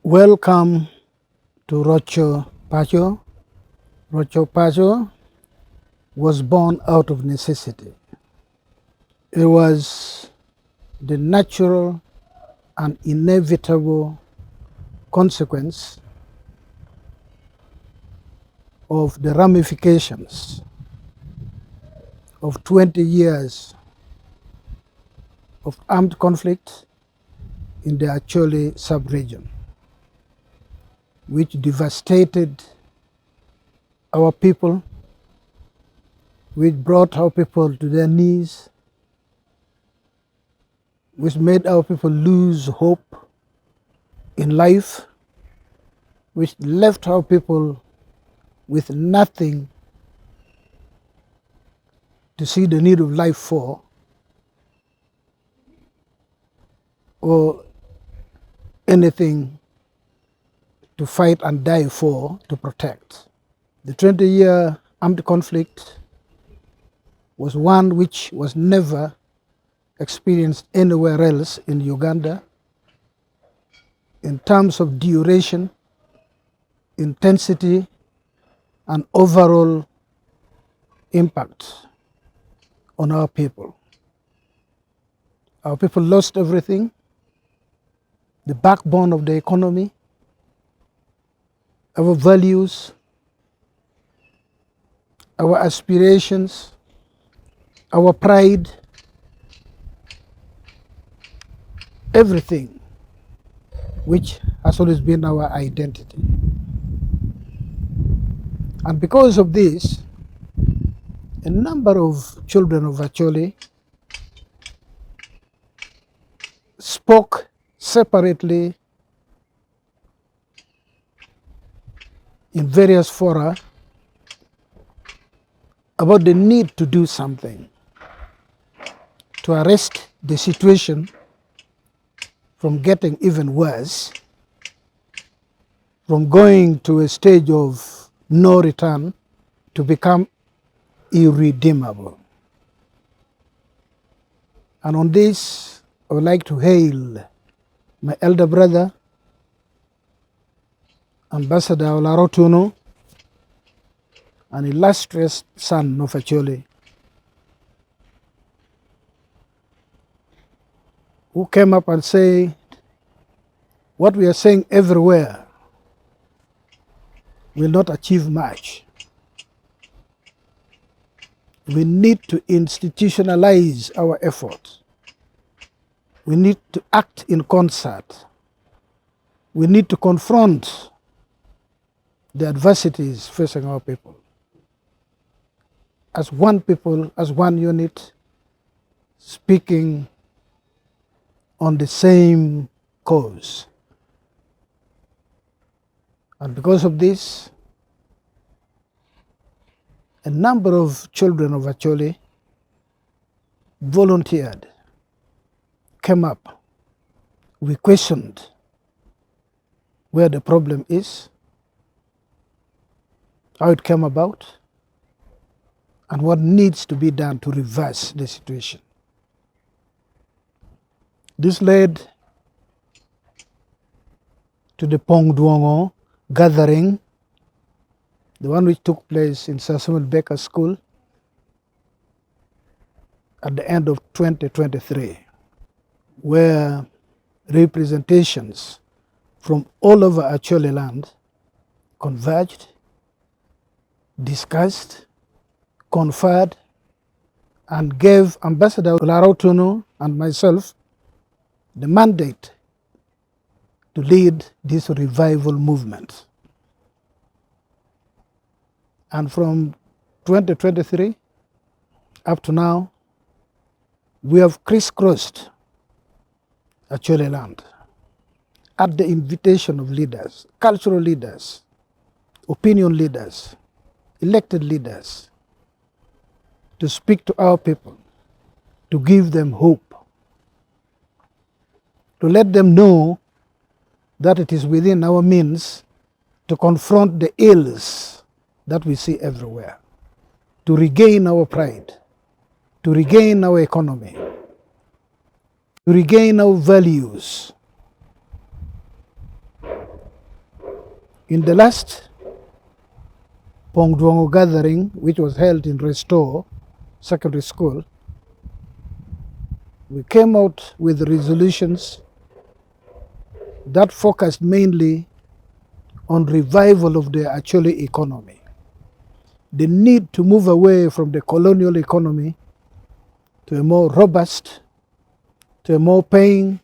Welcome to Rocco Paco. Rocco Paco was born out of necessity. It was the natural and inevitable consequence of the ramifications of 20 years of armed conflict in the Acholi sub-region, which devastated our people, which brought our people to their knees, which made our people lose hope in life, which left our people with nothing to see the need of life for, or anything to fight and die for, to protect. The 20-year armed conflict was one which was never experienced anywhere else in Uganda in terms of duration, intensity, and overall impact on our people. Our people lost everything, the backbone of the economy, our values, our aspirations, our pride, everything which has always been our identity. And because of this, a number of children of Acholi spoke separately in various fora about the need to do something to arrest the situation from getting even worse, from going to a stage of no return to become irredeemable. And on this, I would like to hail my elder brother, Ambassador Olarotuno, an illustrious son of Acholi, who came up and said, what we are saying everywhere will not achieve much. We need to institutionalize our efforts. We need to act in concert. We need to confront the adversities facing our people as one people, as one unit, speaking on the same cause. And because of this, a number of children of Acholi volunteered, came up. We questioned where the problem is, how it came about, and what needs to be done to reverse the situation. This led to the Pongduongo gathering, the one which took place in Sir Samuel Baker School at the end of 2023, where representations from all over Acholi land converged, discussed, conferred, and gave Ambassador Olarotuno and myself the mandate to lead this revival movement. And from 2023 up to now, we have crisscrossed Acholi land at the invitation of leaders, cultural leaders, opinion leaders, elected leaders, to speak to our people, to give them hope, to let them know that it is within our means to confront the ills that we see everywhere, to regain our pride, to regain our economy, to regain our values, In the last Pongduongo gathering, which was held in Restore Secondary School, we came out with resolutions that focused mainly on revival of the Acholi economy, the need to move away from the colonial economy to a more robust, to a more paying,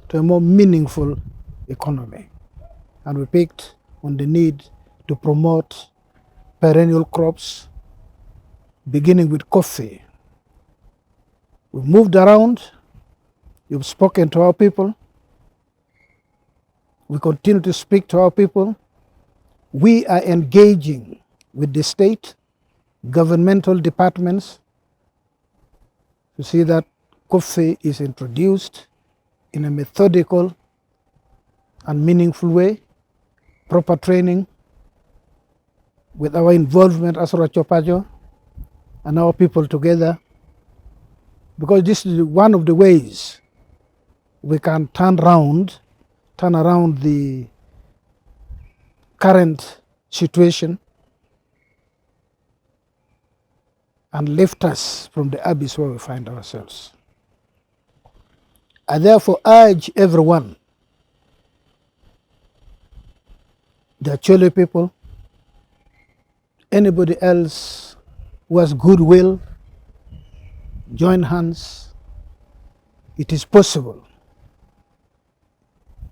to a more meaningful economy. And we picked on the need to promote perennial crops, beginning with coffee. We've moved around, you've spoken to our people, we continue to speak to our people. We are engaging with the state, governmental departments to see that coffee is introduced in a methodical and meaningful way, proper training, with our involvement as Rocco Paco and our people together, because this is one of the ways we can turn around the current situation and lift us from the abyss where we find ourselves. I therefore urge everyone, the Acholi people, anybody else who has goodwill, join hands. It is possible.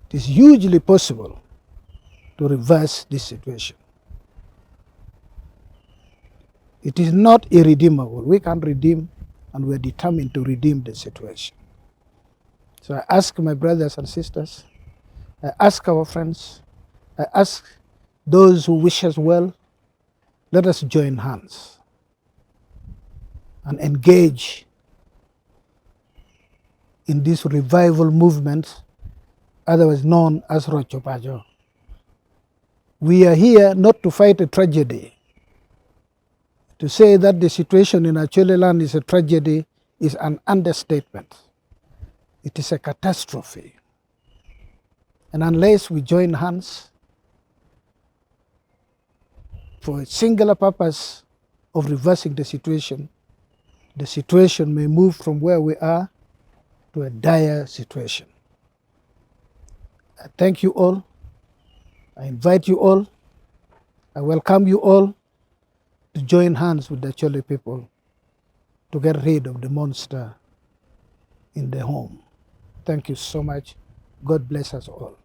It is hugely possible to reverse this situation. It is not irredeemable. We can redeem, and we are determined to redeem the situation. So I ask my brothers and sisters, I ask our friends, I ask those who wish us well, let us join hands and engage in this revival movement, otherwise known as Rocco Paco. We are here not to fight a tragedy. To say that the situation in Acholi land is a tragedy is an understatement. It is a catastrophe. And unless we join hands for a singular purpose of reversing the situation may move from where we are to a dire situation. I thank you all. I invite you all. I welcome you all to join hands with the Acholi people to get rid of the monster in the home. Thank you so much. God bless us all.